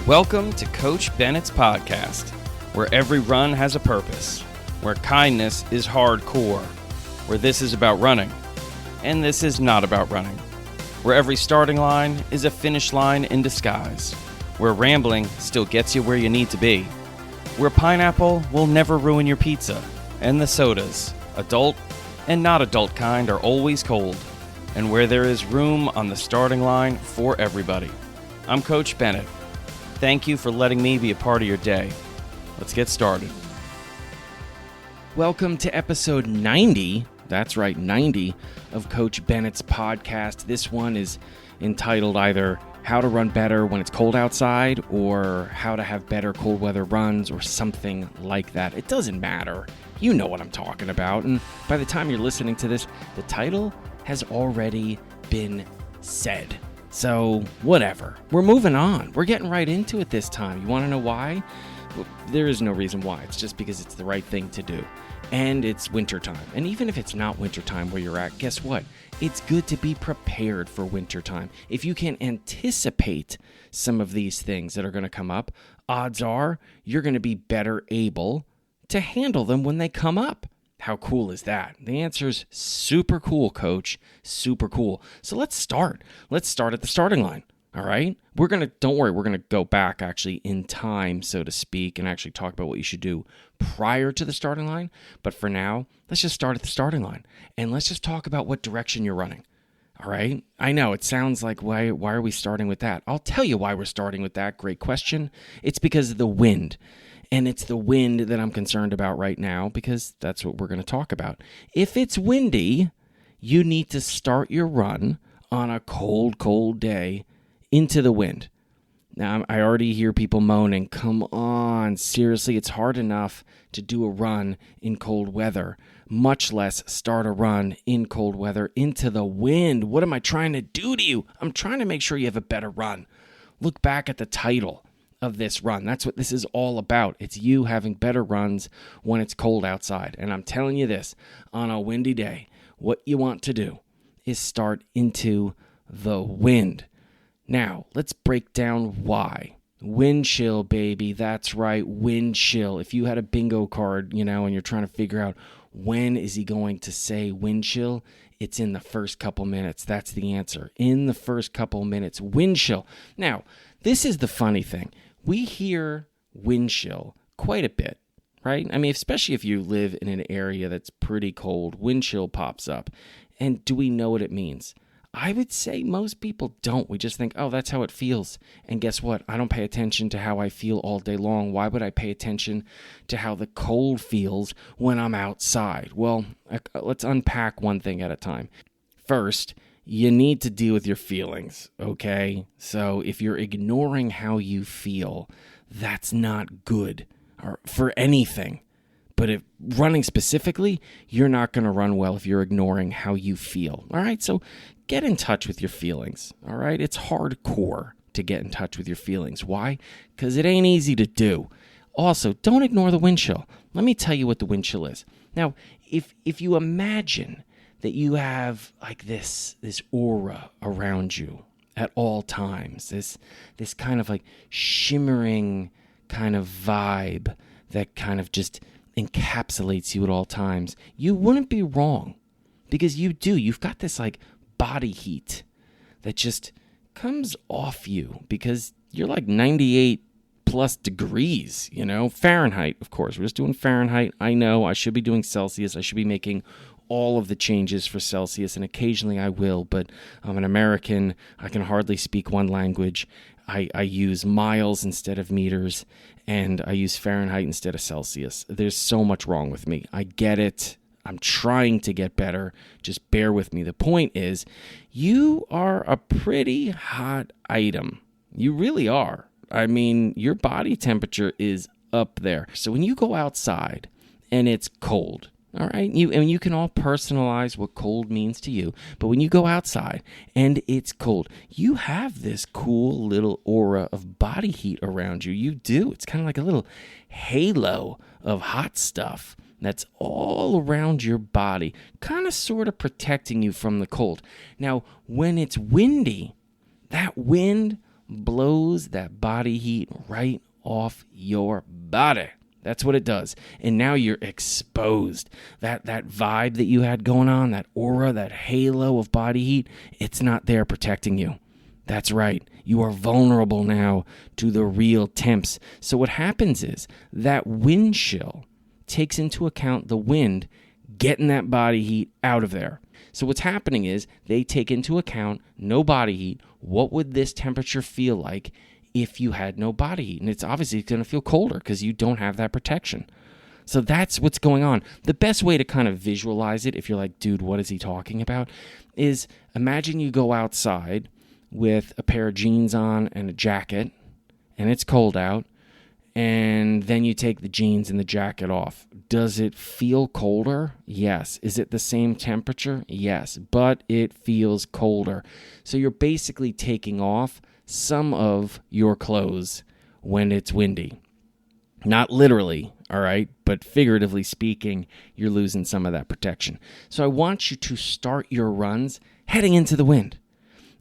Welcome to Coach Bennett's podcast, where every run has a purpose, where kindness is hardcore, where this is about running, and this is not about running, where every starting line is a finish line in disguise, where rambling still gets you where you need to be, where pineapple will never ruin your pizza, and the sodas, adult and not adult kind, are always cold, and where there is room on the starting line for everybody. I'm Coach Bennett. Thank you for letting me be a part of your day. Let's get started. Welcome to episode 90, that's right, 90, of Coach Bennett's podcast. This one is entitled either How to Run Better When It's Cold Outside or How to Have Better Cold Weather Runs or something like that. It doesn't matter. You know what I'm talking about. And by the time you're listening to this, the title has already been said. So, whatever. We're moving on. We're getting right into it this time. You want to know why? Well, there is no reason why. It's just because it's the right thing to do. And it's wintertime. And even if it's not wintertime where you're at, guess what? It's good to be prepared for wintertime. If you can anticipate some of these things that are going to come up, odds are you're going to be better able to handle them when they come up. How cool is that? The answer is super cool, Coach. Super cool. So let's start. Let's start at the starting line. All right? Don't worry, we're going to go back actually in time, so to speak, and actually talk about what you should do prior to the starting line. But for now, let's just start at the starting line. And let's just talk about what direction you're running. All right? I know it sounds like, why are we starting with that? I'll tell you why we're starting with that. Great question. It's because of the wind. And it's the wind that I'm concerned about right now because that's what we're going to talk about. If it's windy, you need to start your run on a cold, cold day into the wind. Now, I already hear people moaning, come on, seriously, it's hard enough to do a run in cold weather, much less start a run in cold weather into the wind. What am I trying to do to you? I'm trying to make sure you have a better run. Look back at the title of this run. That's what this is all about. It's you having better runs when it's cold outside. And I'm telling you this, on a windy day, what you want to do is start into the wind. Now, let's break down why. Wind chill, baby. That's right, wind chill. If you had a bingo card, and you're trying to figure out when is he going to say wind chill, it's in the first couple minutes. That's the answer. In the first couple minutes, wind chill. Now, this is the funny thing. We hear wind chill quite a bit, right? I mean, especially if you live in an area that's pretty cold, wind chill pops up. And do we know what it means? I would say most people don't. We just think, oh, that's how it feels. And guess what? I don't pay attention to how I feel all day long. Why would I pay attention to how the cold feels when I'm outside? Well, let's unpack one thing at a time. First, you need to deal with your feelings, okay? So if you're ignoring how you feel, that's not good for anything. But if running specifically, you're not going to run well if you're ignoring how you feel, all right? So get in touch with your feelings, all right? It's hardcore to get in touch with your feelings. Why? Because it ain't easy to do. Also, don't ignore the wind chill. Let me tell you what the wind chill is. Now, if you imagine that you have like this aura around you at all times, this kind of like shimmering kind of vibe that kind of just encapsulates you at all times, you wouldn't be wrong because you've got this like body heat that just comes off you because you're like 98 plus degrees, Fahrenheit, of course. We're just doing Fahrenheit. I know I should be doing Celsius. I should be making all of the changes for Celsius, and occasionally I will, but I'm an American. I can hardly speak one language. I use miles instead of meters, and I use Fahrenheit instead of Celsius. There's so much wrong with me. I get it. I'm trying to get better. Just bear with me. The point is, you are a pretty hot item. You really are. I mean, your body temperature is up there. So when you go outside and it's cold, all right, you can all personalize what cold means to you, but when you go outside and it's cold, you have this cool little aura of body heat around you. You do. It's kind of like a little halo of hot stuff that's all around your body, kind of sort of protecting you from the cold. Now, when it's windy, that wind blows that body heat right off your body. That's what it does. And now you're exposed. That vibe that you had going on, that aura, that halo of body heat, it's not there protecting you. That's right. You are vulnerable now to the real temps. So what happens is that wind chill takes into account the wind getting that body heat out of there. So what's happening is they take into account no body heat. What would this temperature feel like if you had no body heat? And it's obviously going to feel colder because you don't have that protection. So that's what's going on. The best way to kind of visualize it, if you're like, dude, what is he talking about? Is imagine you go outside with a pair of jeans on and a jacket, and it's cold out, and then you take the jeans and the jacket off. Does it feel colder? Yes. Is it the same temperature? Yes, but it feels colder. So you're basically taking off some of your clothes when it's windy. Not literally, all right, but figuratively speaking, you're losing some of that protection. So I want you to start your runs heading into the wind.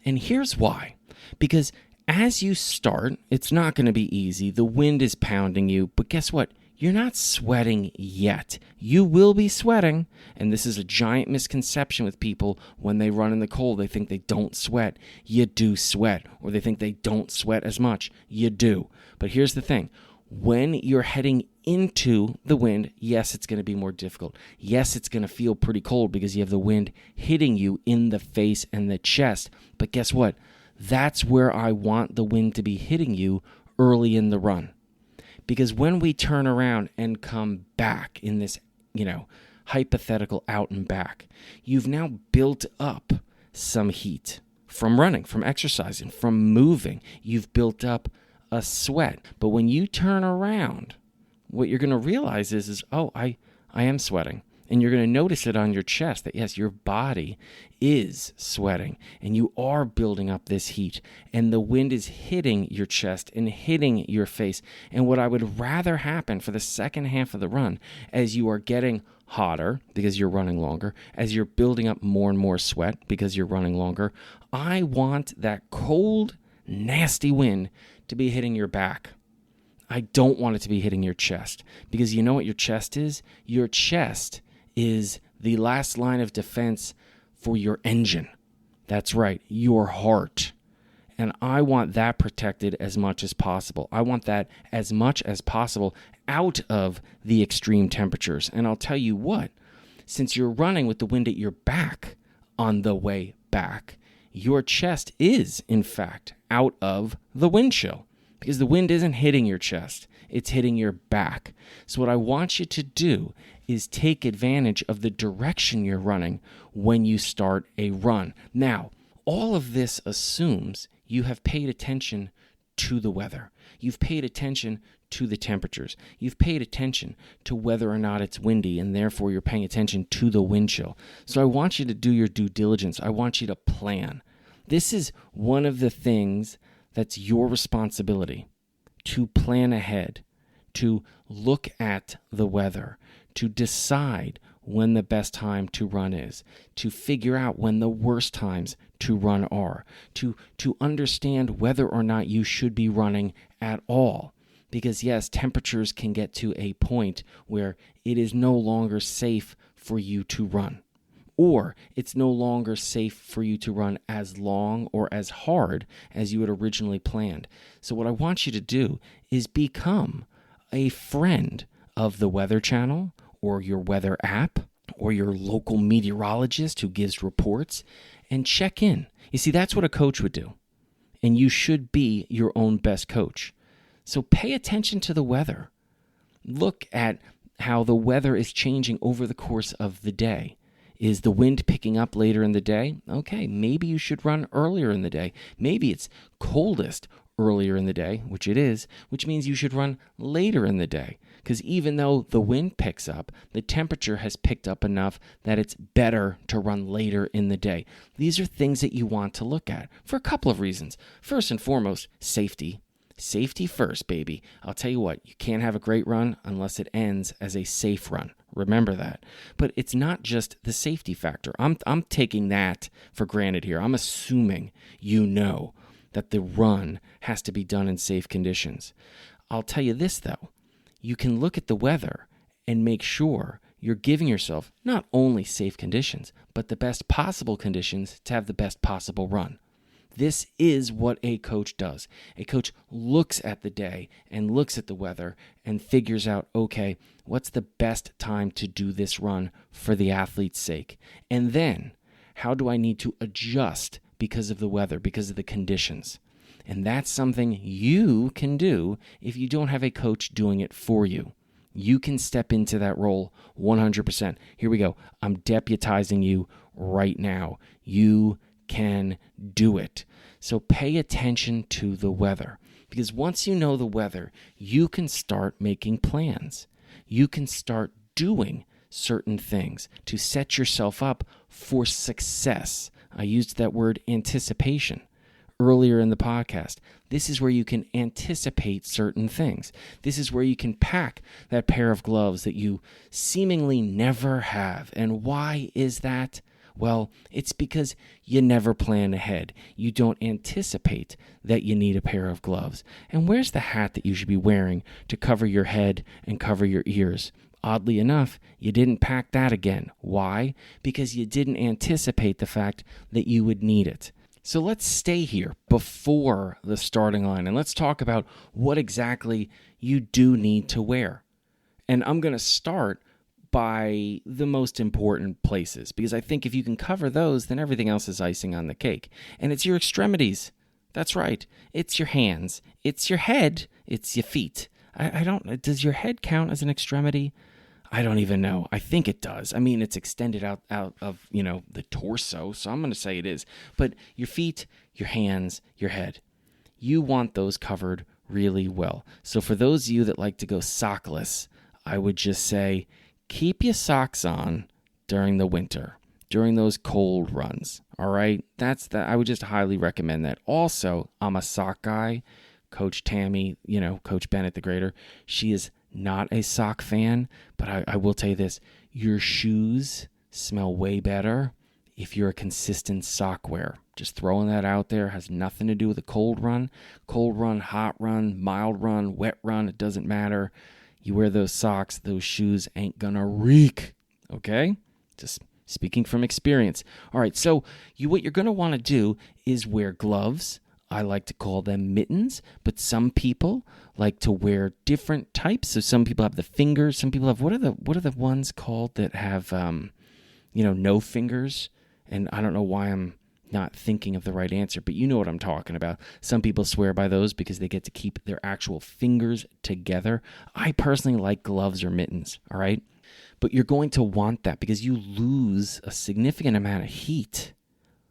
And here's why. Because as you start, it's not going to be easy. The wind is pounding you, but guess what? You're not sweating yet. You will be sweating, and this is a giant misconception with people when they run in the cold. They think they don't sweat. You do sweat, or they think they don't sweat as much. You do. But here's the thing. When you're heading into the wind, yes, it's going to be more difficult. Yes, it's going to feel pretty cold because you have the wind hitting you in the face and the chest. But guess what? That's where I want the wind to be hitting you early in the run. Because when we turn around and come back in this, hypothetical out and back, you've now built up some heat from running, from exercising, from moving. You've built up a sweat. But when you turn around, what you're going to realize is I am sweating. And you're going to notice it on your chest that, yes, your body is sweating and you are building up this heat and the wind is hitting your chest and hitting your face. And what I would rather happen for the second half of the run, as you are getting hotter because you're running longer, as you're building up more and more sweat because you're running longer, I want that cold, nasty wind to be hitting your back. I don't want it to be hitting your chest, because you know what your chest is? Your chest is the last line of defense for your engine. That's right, your heart. And I want that protected as much as possible. I want that as much as possible out of the extreme temperatures. And I'll tell you what, since you're running with the wind at your back on the way back, your chest is, in fact, out of the wind chill. Because the wind isn't hitting your chest, it's hitting your back. So what I want you to do is take advantage of the direction you're running when you start a run. Now, all of this assumes you have paid attention to the weather. You've paid attention to the temperatures. You've paid attention to whether or not it's windy, and therefore you're paying attention to the wind chill. So I want you to do your due diligence. I want you to plan. This is one of the things that's your responsibility, to plan ahead, to look at the weather, to decide when the best time to run is, to figure out when the worst times to run are, to understand whether or not you should be running at all. Because yes, temperatures can get to a point where it is no longer safe for you to run. Or it's no longer safe for you to run as long or as hard as you had originally planned. So what I want you to do is become a friend of the Weather Channel or your weather app or your local meteorologist who gives reports, and check in. You see, that's what a coach would do. And you should be your own best coach. So pay attention to the weather. Look at how the weather is changing over the course of the day. Is the wind picking up later in the day? Okay, maybe you should run earlier in the day. Maybe it's coldest earlier in the day, which it is, which means you should run later in the day. Because even though the wind picks up, the temperature has picked up enough that it's better to run later in the day. These are things that you want to look at for a couple of reasons. First and foremost, safety. Safety first, baby. I'll tell you what, you can't have a great run unless it ends as a safe run. Remember that. But it's not just the safety factor. I'm taking that for granted here. I'm assuming you know that the run has to be done in safe conditions. I'll tell you this, though. You can look at the weather and make sure you're giving yourself not only safe conditions, but the best possible conditions to have the best possible run. This is what a coach does. A coach looks at the day and looks at the weather and figures out, okay, what's the best time to do this run for the athlete's sake? And then, how do I need to adjust because of the weather, because of the conditions? And that's something you can do if you don't have a coach doing it for you. You can step into that role 100%. Here we go. I'm deputizing you right now. You can do it. So pay attention to the weather, because once you know the weather, you can start making plans. You can start doing certain things to set yourself up for success. I used that word anticipation earlier in the podcast. This is where you can anticipate certain things. This is where you can pack that pair of gloves that you seemingly never have. And why is that? Well, it's because you never plan ahead. You don't anticipate that you need a pair of gloves. And where's the hat that you should be wearing to cover your head and cover your ears? Oddly enough, you didn't pack that again. Why? Because you didn't anticipate the fact that you would need it. So let's stay here before the starting line and let's talk about what exactly you do need to wear. And I'm going to start by the most important places, because I think if you can cover those, then everything else is icing on the cake. And it's your extremities. That's right. It's your hands. It's your head. It's your feet. Does your head count as an extremity? I don't even know. I think it does. I mean, it's extended out of, the torso, so I'm going to say it is. But your feet, your hands, your head, you want those covered really well. So for those of you that like to go sockless, I would just say keep your socks on during the winter, during those cold runs, all right? I would just highly recommend that. Also, I'm a sock guy. Coach Tammy, Coach Bennett, the grader, she is not a sock fan, but I will tell you this, your shoes smell way better if you're a consistent sock wearer. Just throwing that out there. Has nothing to do with a cold run, hot run, mild run, wet run, it doesn't matter. You wear those socks, those shoes ain't gonna reek, okay? Just speaking from experience. All right, so what you're gonna wanna do is wear gloves. I like to call them mittens, but some people like to wear different types. So some people have the fingers. Some people have, what are the ones called that have, no fingers? And I don't know why I'm not thinking of the right answer, but you know what I'm talking about. Some people swear by those because they get to keep their actual fingers together. I personally like gloves or mittens, all right? But you're going to want that because you lose a significant amount of heat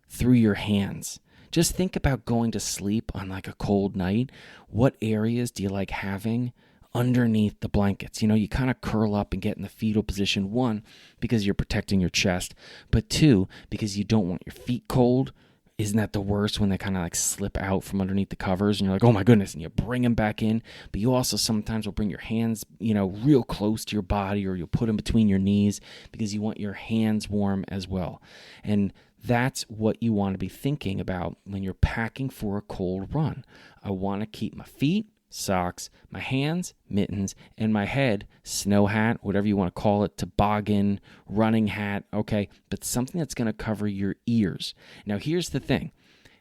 through your hands. Just think about going to sleep on like a cold night. What areas do you like having underneath the blankets? You kind of curl up and get in the fetal position. One, because you're protecting your chest. But two, because you don't want your feet cold. Isn't that the worst when they kind of like slip out from underneath the covers and you're like, oh my goodness, and you bring them back in. But you also sometimes will bring your hands, real close to your body, or you'll put them between your knees because you want your hands warm as well. And that's what you want to be thinking about when you're packing for a cold run. I want to keep my feet, socks, my hands, mittens, and my head, snow hat, whatever you want to call it, toboggan, running hat, okay? But something that's going to cover your ears. Now, here's the thing.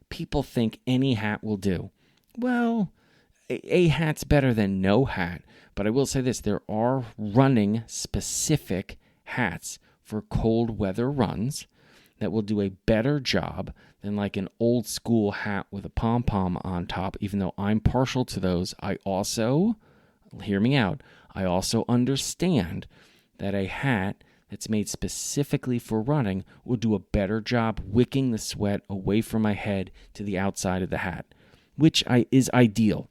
People think any hat will do. Well, a hat's better than no hat. But I will say this. There are running specific hats for cold weather runs that will do a better job than like an old school hat with a pom-pom on top. Even though I'm partial to those, I also, hear me out, I also understand that a hat that's made specifically for running will do a better job wicking the sweat away from my head to the outside of the hat, which is ideal.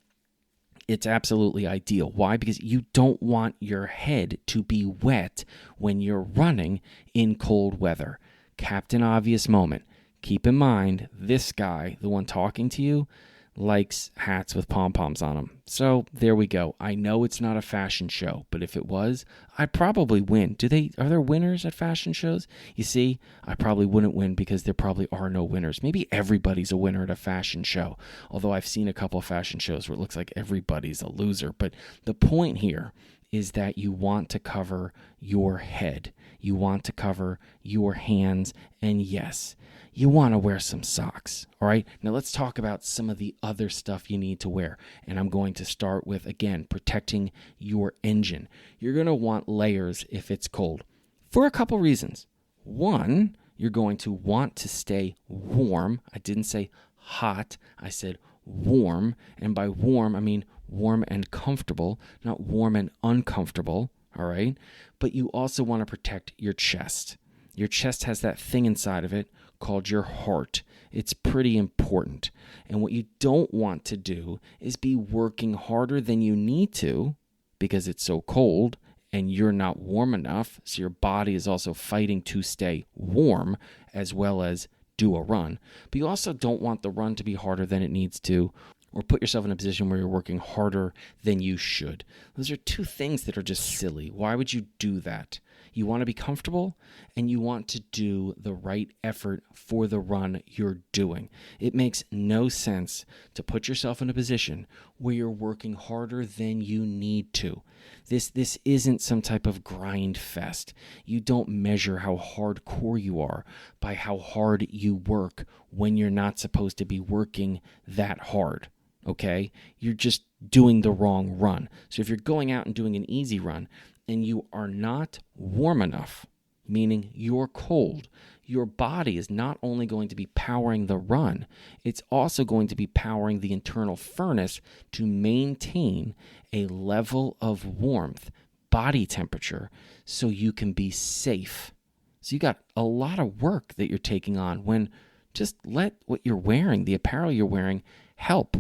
It's absolutely ideal. Why? Because you don't want your head to be wet when you're running in cold weather. Captain Obvious moment. Keep in mind, this guy, the one talking to you, likes hats with pom-poms on them. So there we go. I know it's not a fashion show, but if it was, I'd probably win. Are there winners at fashion shows? You see, I probably wouldn't win because there probably are no winners. Maybe everybody's a winner at a fashion show, although I've seen a couple of fashion shows where it looks like everybody's a loser. But the point here is that you want to cover your head. You want to cover your hands, and yes, you want to wear some socks, all right? Now let's talk about some of the other stuff you need to wear, and I'm going to start with, again, protecting your engine. You're going to want layers if it's cold for a couple reasons. One, you're going to want to stay warm. I didn't say hot, I said warm, and by warm, I mean warm and comfortable, not warm and uncomfortable, all right? But you also want to protect your chest. Your chest has that thing inside of it called your heart. It's pretty important. And what you don't want to do is be working harder than you need to because it's so cold and you're not warm enough. So your body is also fighting to stay warm as well as do a run. But you also don't want the run to be harder than it needs to, or put yourself in a position where you're working harder than you should. Those are two things that are just silly. Why would you do that? You want to be comfortable, and you want to do the right effort for the run you're doing. It makes no sense to put yourself in a position where you're working harder than you need to. This isn't some type of grind fest. You don't measure how hardcore you are by how hard you work when you're not supposed to be working that hard. Okay? You're just doing the wrong run. So if you're going out and doing an easy run and you are not warm enough, meaning you're cold, your body is not only going to be powering the run, it's also going to be powering the internal furnace to maintain a level of warmth, body temperature, so you can be safe. So you got a lot of work that you're taking on when just let what you're wearing, the apparel you're wearing, help.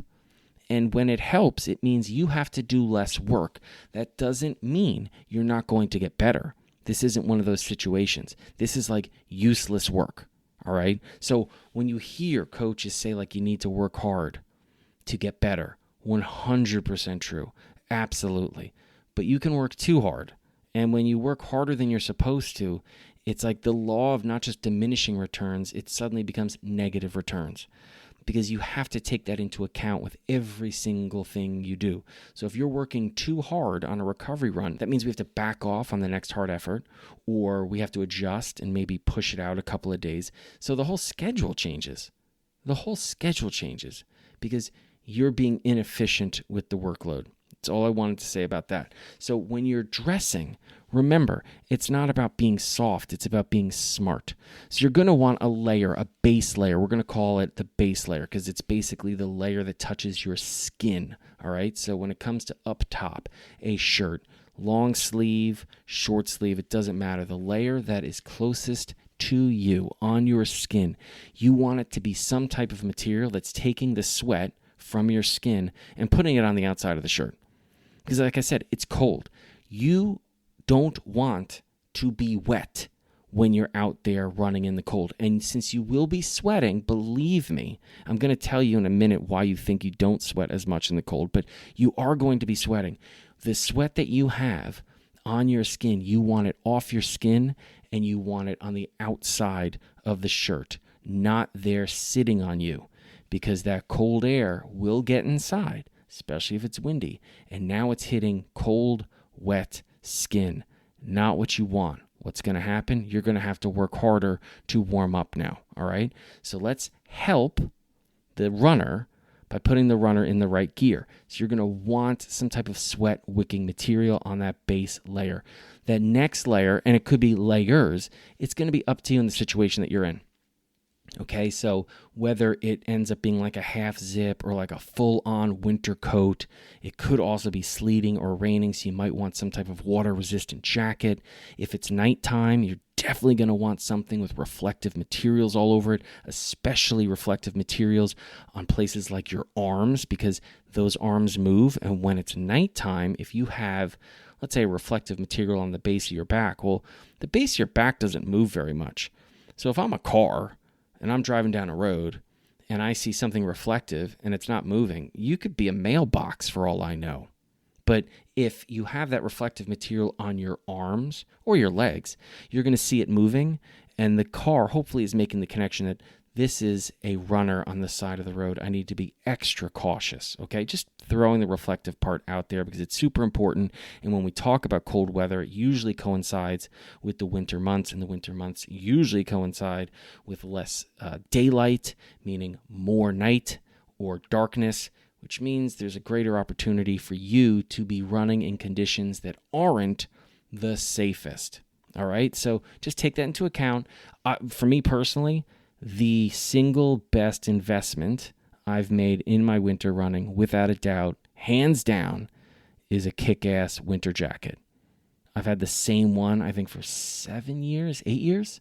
And when it helps, it means you have to do less work. That doesn't mean you're not going to get better. This isn't one of those situations. This is like useless work, all right? So when you hear coaches say like you need to work hard to get better, 100% true, absolutely. But you can work too hard. And when you work harder than you're supposed to, it's like the law of not just diminishing returns, it suddenly becomes negative returns. Because you have to take that into account with every single thing you do. So if you're working too hard on a recovery run, that means we have to back off on the next hard effort, or we have to adjust and maybe push it out a couple of days. So the whole schedule changes. The whole schedule changes because you're being inefficient with the workload. That's all I wanted to say about that. So when you're dressing, remember, it's not about being soft. It's about being smart. So you're going to want a layer, a base layer. We're going to call it the base layer because it's basically the layer that touches your skin. All right. So when it comes to up top, a shirt, long sleeve, short sleeve, it doesn't matter. The layer that is closest to you on your skin, you want it to be some type of material that's taking the sweat from your skin and putting it on the outside of the shirt. Because like I said, it's cold. You don't want to be wet when you're out there running in the cold. And since you will be sweating, believe me, I'm going to tell you in a minute why you think you don't sweat as much in the cold, but you are going to be sweating. The sweat that you have on your skin, you want it off your skin and you want it on the outside of the shirt, not there sitting on you, because that cold air will get inside, especially if it's windy, and now it's hitting cold, wet skin. Not what you want. What's going to happen? You're going to have to work harder to warm up now, all right? So let's help the runner by putting the runner in the right gear. So you're going to want some type of sweat wicking material on that base layer. That next layer, and it could be layers, it's going to be up to you in the situation that you're in. Okay, so whether it ends up being like a half zip or like a full-on winter coat, it could also be sleeting or raining, so you might want some type of water-resistant jacket. If it's nighttime, you're definitely going to want something with reflective materials all over it, especially reflective materials on places like your arms, because those arms move, and when it's nighttime, if you have, let's say, a reflective material on the base of your back, well, the base of your back doesn't move very much. So if I'm a car and I'm driving down a road and I see something reflective and it's not moving, you could be a mailbox for all I know. But if you have that reflective material on your arms or your legs, you're going to see it moving, and the car hopefully is making the connection that this is a runner on the side of the road. I need to be extra cautious, okay? Just throwing the reflective part out there because it's super important. And when we talk about cold weather, it usually coincides with the winter months, and the winter months usually coincide with less daylight, meaning more night or darkness, which means there's a greater opportunity for you to be running in conditions that aren't the safest, all right? So just take that into account. For me personally, the single best investment I've made in my winter running, without a doubt, hands down, is a kick-ass winter jacket. I've had the same one, I think, for 7 years, 8 years,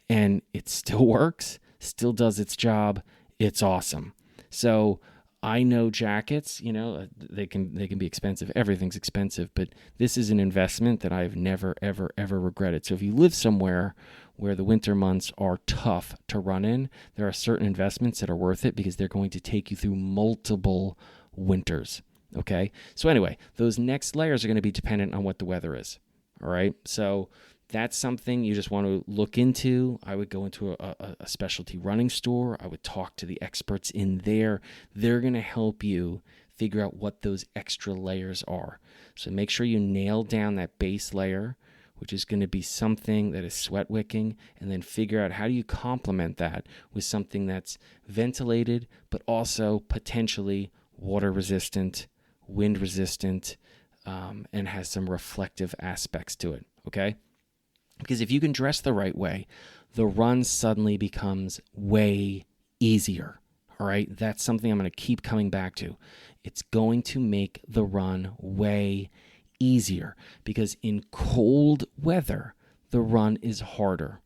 and it still works, still does its job. It's awesome. So I know jackets, they can be expensive. Everything's expensive, but this is an investment that I've never, ever, ever regretted. So if you live somewhere where the winter months are tough to run in, there are certain investments that are worth it because they're going to take you through multiple winters, okay? So anyway, those next layers are going to be dependent on what the weather is, all right? So that's something you just want to look into. I would go into a specialty running store. I would talk to the experts in there. They're going to help you figure out what those extra layers are. So make sure you nail down that base layer, which is going to be something that is sweat wicking, and then figure out how do you complement that with something that's ventilated, but also potentially water resistant, wind resistant, and has some reflective aspects to it, okay? Because if you can dress the right way, the run suddenly becomes way easier, all right? That's something I'm going to keep coming back to. It's going to make the run way easier because in cold weather, the run is harder,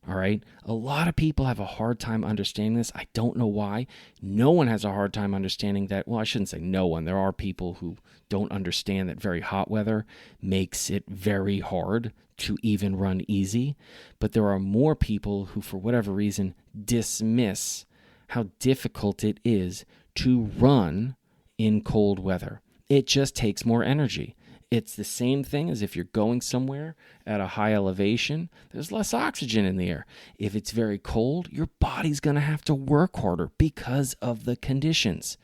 all right? A lot of people have a hard time understanding this. I don't know why. No one has a hard time understanding that. Well, I shouldn't say no one. There are people who don't understand that very hot weather makes it very hard to even run easy. But there are more people who, for whatever reason, dismiss how difficult it is to run in cold weather. It just takes more energy. It's the same thing as if you're going somewhere at a high elevation. There's less oxygen in the air. If it's very cold, your body's going to have to work harder because of the conditions.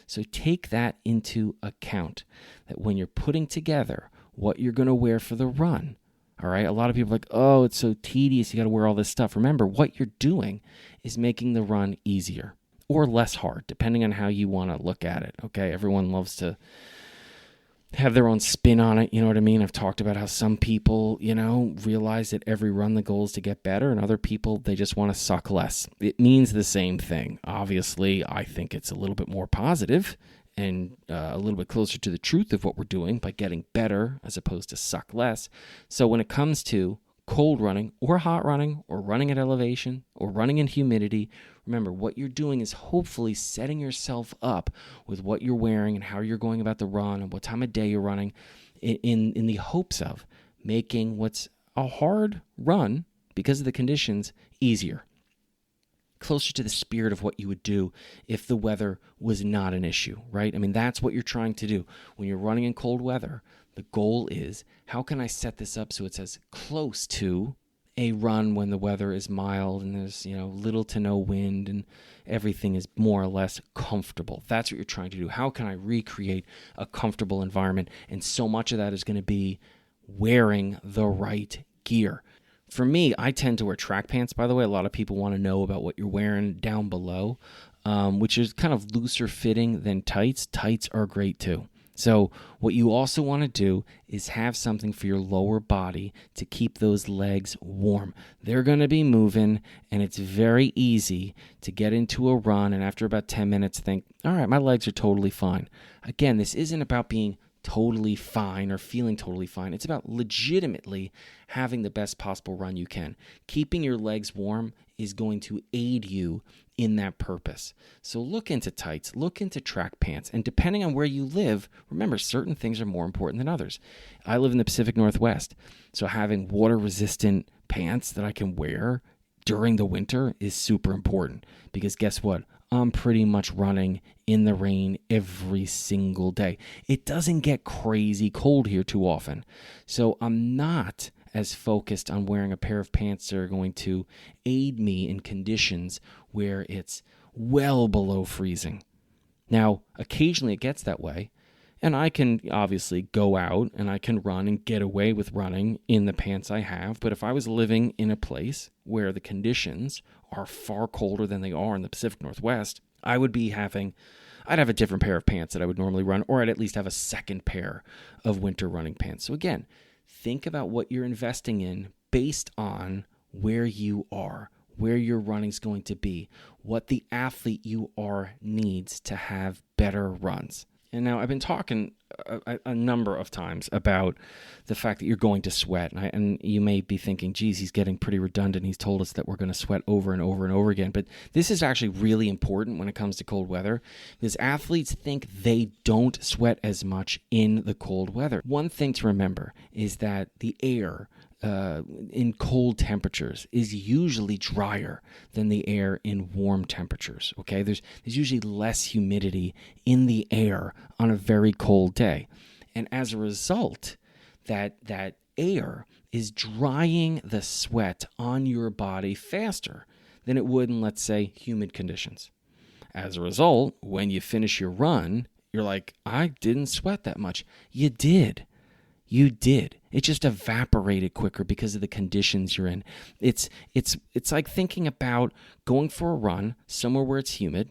So take that into account, that when you're putting together what you're going to wear for the run, all right? A lot of people are like, oh, it's so tedious. You got to wear all this stuff. Remember, what you're doing is making the run easier or less hard, depending on how you want to look at it, okay? Everyone loves to have their own spin on it, you know what I mean? I've talked about how some people, realize that every run the goal is to get better, and other people, they just want to suck less. It means the same thing. Obviously, I think it's a little bit more positive and a little bit closer to the truth of what we're doing by getting better as opposed to suck less. So when it comes to cold running or hot running or running at elevation or running in humidity, remember what you're doing is hopefully setting yourself up with what you're wearing and how you're going about the run and what time of day you're running in the hopes of making what's a hard run because of the conditions easier, closer to the spirit of what you would do if the weather was not an issue, right? I mean, that's what you're trying to do. When you're running in cold weather, the goal is, how can I set this up so it's as close to a run when the weather is mild and there's, little to no wind and everything is more or less comfortable. That's what you're trying to do. How can I recreate a comfortable environment? And so much of that is going to be wearing the right gear. For me, I tend to wear track pants, by the way. A lot of people want to know about what you're wearing down below, which is kind of looser fitting than tights. Tights are great too. So what you also want to do is have something for your lower body to keep those legs warm. They're going to be moving, and it's very easy to get into a run and after about 10 minutes think, all right, my legs are totally fine. Again, this isn't about being totally fine or feeling totally fine. It's about legitimately having the best possible run you can. Keeping your legs warm is going to aid you in that purpose. So look into tights, look into track pants, and depending on where you live, remember, certain things are more important than others. I live in the Pacific Northwest, so having water-resistant pants that I can wear during the winter is super important because guess what? I'm pretty much running in the rain every single day. It doesn't get crazy cold here too often. So I'm not as focused on wearing a pair of pants that are going to aid me in conditions where it's well below freezing. Now, occasionally it gets that way, and I can obviously go out and I can run and get away with running in the pants I have. But if I was living in a place where the conditions are far colder than they are in the Pacific Northwest, I'd have a different pair of pants that I would normally run, or I'd at least have a second pair of winter running pants. So again, think about what you're investing in based on where you are, where your running's going to be, what the athlete you are needs to have better runs. And now I've been talking a number of times about the fact that you're going to sweat. And you may be thinking, geez, he's getting pretty redundant. He's told us that we're going to sweat over and over and over again. But this is actually really important when it comes to cold weather, because athletes think they don't sweat as much in the cold weather. One thing to remember is that the air in cold temperatures is usually drier than the air in warm temperatures. Okay, there's usually less humidity in the air on a very cold day, and as a result, that air is drying the sweat on your body faster than it would in, let's say, humid conditions. As a result, when you finish your run, you're like, I didn't sweat that much. You did. You did. It just evaporated quicker because of the conditions you're in. It's like thinking about going for a run somewhere where it's humid,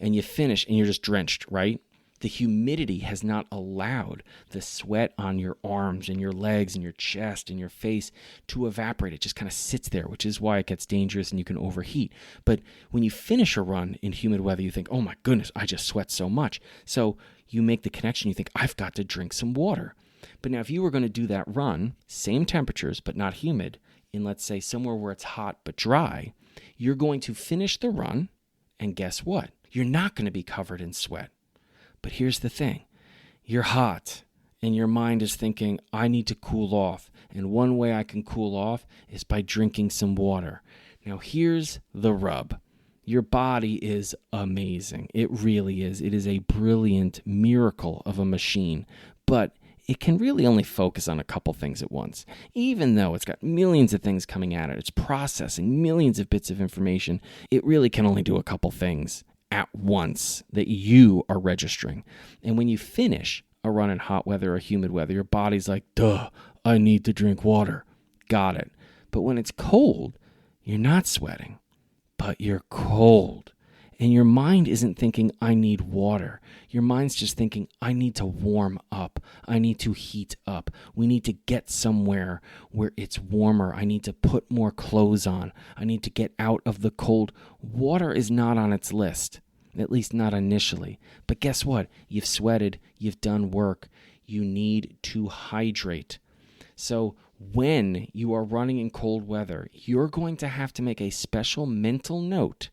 and you finish and you're just drenched, right? The humidity has not allowed the sweat on your arms and your legs and your chest and your face to evaporate. It just kind of sits there, which is why it gets dangerous and you can overheat. But when you finish a run in humid weather, you think, oh my goodness, I just sweat so much. So you make the connection. You think, I've got to drink some water. But now if you were going to do that run, same temperatures but not humid, in let's say somewhere where it's hot but dry, you're going to finish the run, and guess what? You're not going to be covered in sweat. But here's the thing. You're hot, and your mind is thinking, I need to cool off. And one way I can cool off is by drinking some water. Now here's the rub. Your body is amazing. It really is. It is a brilliant miracle of a machine. But it can really only focus on a couple things at once. Even though it's got millions of things coming at it, it's processing millions of bits of information, it really can only do a couple things at once that you are registering. And when you finish a run in hot weather or humid weather, your body's like, duh, I need to drink water. Got it. But when it's cold, you're not sweating, but you're cold. And your mind isn't thinking, I need water. Your mind's just thinking, I need to warm up. I need to heat up. We need to get somewhere where it's warmer. I need to put more clothes on. I need to get out of the cold. Water is not on its list, at least not initially. But guess what? You've sweated. You've done work. You need to hydrate. So when you are running in cold weather, you're going to have to make a special mental note.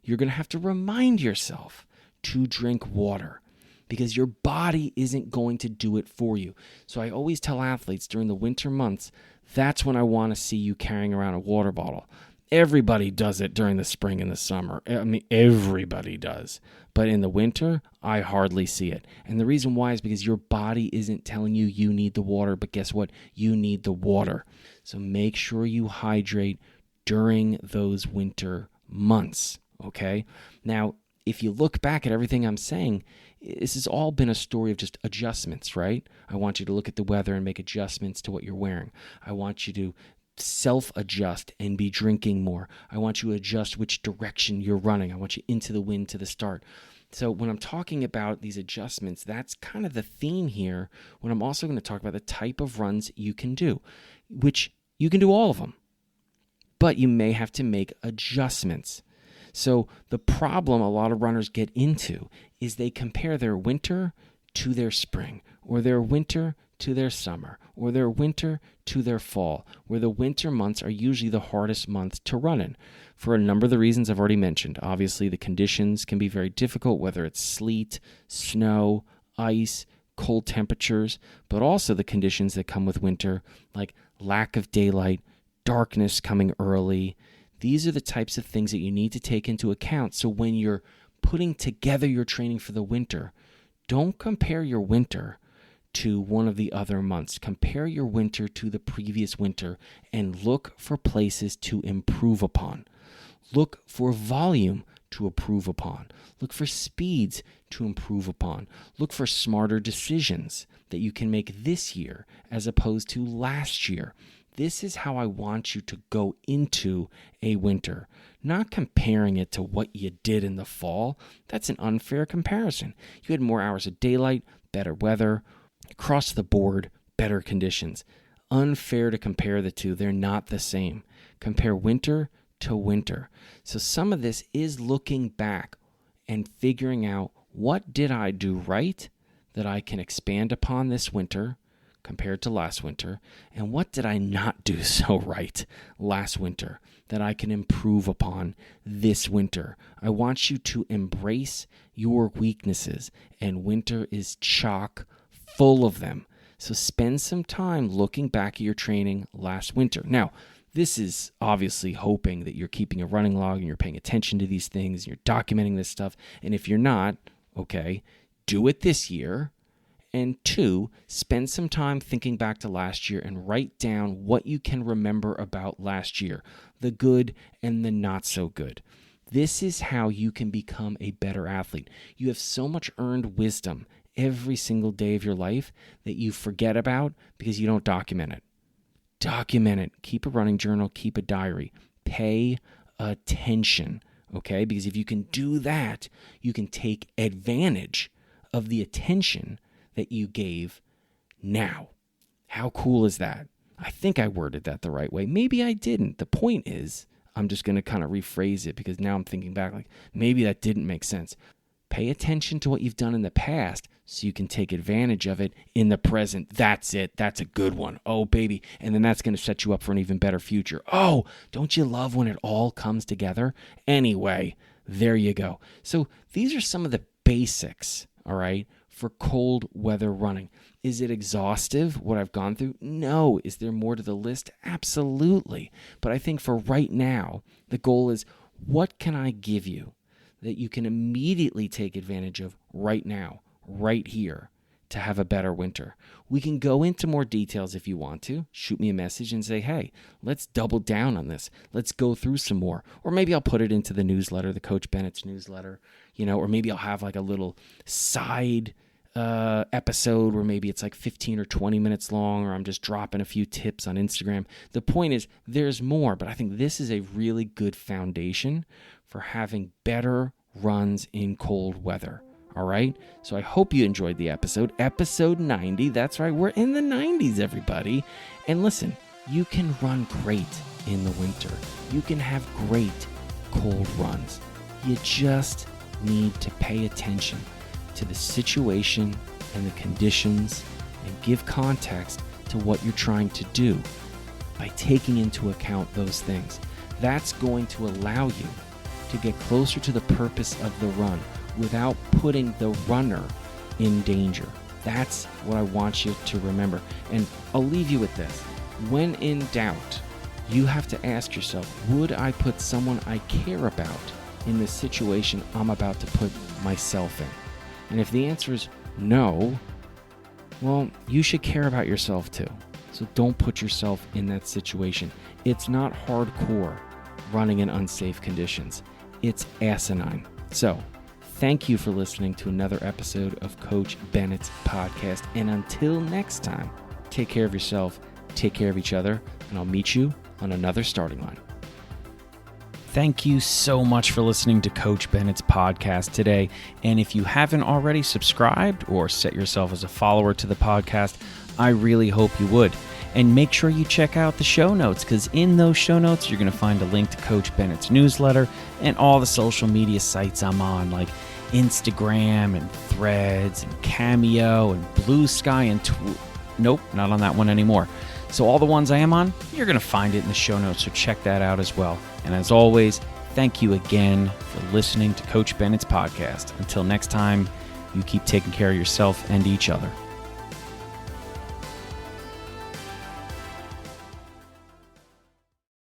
You're going to have to remind yourself to drink water because your body isn't going to do it for you. So I always tell athletes during the winter months, that's when I want to see you carrying around a water bottle. Everybody does it during the spring and the summer. I mean, everybody does. But in the winter, I hardly see it. And the reason why is because your body isn't telling you you need the water, but guess what? You need the water. So make sure you hydrate during those winter months. Okay. Now, if you look back at everything I'm saying, this has all been a story of just adjustments, right? I want you to look at the weather and make adjustments to what you're wearing. I want you to self-adjust and be drinking more. I want you to adjust which direction you're running. I want you into the wind to the start. So when I'm talking about these adjustments, that's kind of the theme here when I'm also going to talk about the type of runs you can do, which you can do all of them, but you may have to make adjustments. So the problem a lot of runners get into is they compare their winter to their spring, or their winter to their summer, or their winter to their fall, where the winter months are usually the hardest months to run in for a number of the reasons I've already mentioned. Obviously, the conditions can be very difficult, whether it's sleet, snow, ice, cold temperatures, but also the conditions that come with winter, like lack of daylight, darkness coming early. These are the types of things that you need to take into account. So when you're putting together your training for the winter, don't compare your winter to one of the other months. Compare your winter to the previous winter and look for places to improve upon. Look for volume to improve upon. Look for speeds to improve upon. Look for smarter decisions that you can make this year as opposed to last year. This is how I want you to go into a winter, not comparing it to what you did in the fall. That's an unfair comparison. You had more hours of daylight, better weather, across the board, better conditions. Unfair to compare the two. They're not the same. Compare winter to winter. So some of this is looking back and figuring out, what did I do right that I can expand upon this winter compared to last winter, and what did I not do so right last winter that I can improve upon this winter? I want you to embrace your weaknesses, and winter is chock full of them. So spend some time looking back at your training last winter. Now, this is obviously hoping that you're keeping a running log and you're paying attention to these things, and you're documenting this stuff. And if you're not, okay, do it this year. And 2, spend some time thinking back to last year and write down what you can remember about last year, the good and the not so good. This is how you can become a better athlete. You have so much earned wisdom every single day of your life that you forget about because you don't document it. Document it. Keep a running journal. Keep a diary. Pay attention, okay? Because if you can do that, you can take advantage of the attention that you gave now. How cool is that? I think I worded that the right way. Maybe I didn't. The point is, I'm just going to kind of rephrase it because now I'm thinking back like, maybe that didn't make sense. Pay attention to what you've done in the past so you can take advantage of it in the present. That's it. That's a good one. Oh, baby. And then that's going to set you up for an even better future. Oh, don't you love when it all comes together? Anyway, there you go. So these are some of the basics, all right, for cold weather running. Is it exhaustive, what I've gone through? No. Is there more to the list? Absolutely. But I think for right now, the goal is, what can I give you that you can immediately take advantage of right now, right here, to have a better winter? We can go into more details if you want to. Shoot me a message and say, hey, let's double down on this. Let's go through some more. Or maybe I'll put it into the newsletter, the Coach Bennett's newsletter, or maybe I'll have like a little side episode where maybe it's like 15 or 20 minutes long, or I'm just dropping a few tips on Instagram. The point is, there's more, but I think this is a really good foundation for having better runs in cold weather. All right? So I hope you enjoyed the episode. Episode 90. That's right. We're in the 90s, everybody. And listen, you can run great in the winter. You can have great cold runs. You just need to pay attention to the situation and the conditions and give context to what you're trying to do by taking into account those things. That's going to allow you to get closer to the purpose of the run without putting the runner in danger. That's what I want you to remember. And I'll leave you with this. When in doubt, you have to ask yourself, would I put someone I care about in the situation I'm about to put myself in? And if the answer is no, well, you should care about yourself too. So don't put yourself in that situation. It's not hardcore running in unsafe conditions. It's asinine. So thank you for listening to another episode of Coach Bennett's podcast. And until next time, take care of yourself, take care of each other, and I'll meet you on another starting line. Thank you so much for listening to Coach Bennett's podcast today. And if you haven't already subscribed or set yourself as a follower to the podcast, I really hope you would. And make sure you check out the show notes, because in those show notes, you're going to find a link to Coach Bennett's newsletter and all the social media sites I'm on, like Instagram and Threads and Cameo and Blue Sky and nope, not on that one anymore. So all the ones I am on, you're going to find it in the show notes, so check that out as well. And as always, thank you again for listening to Coach Bennett's podcast. Until next time, you keep taking care of yourself and each other.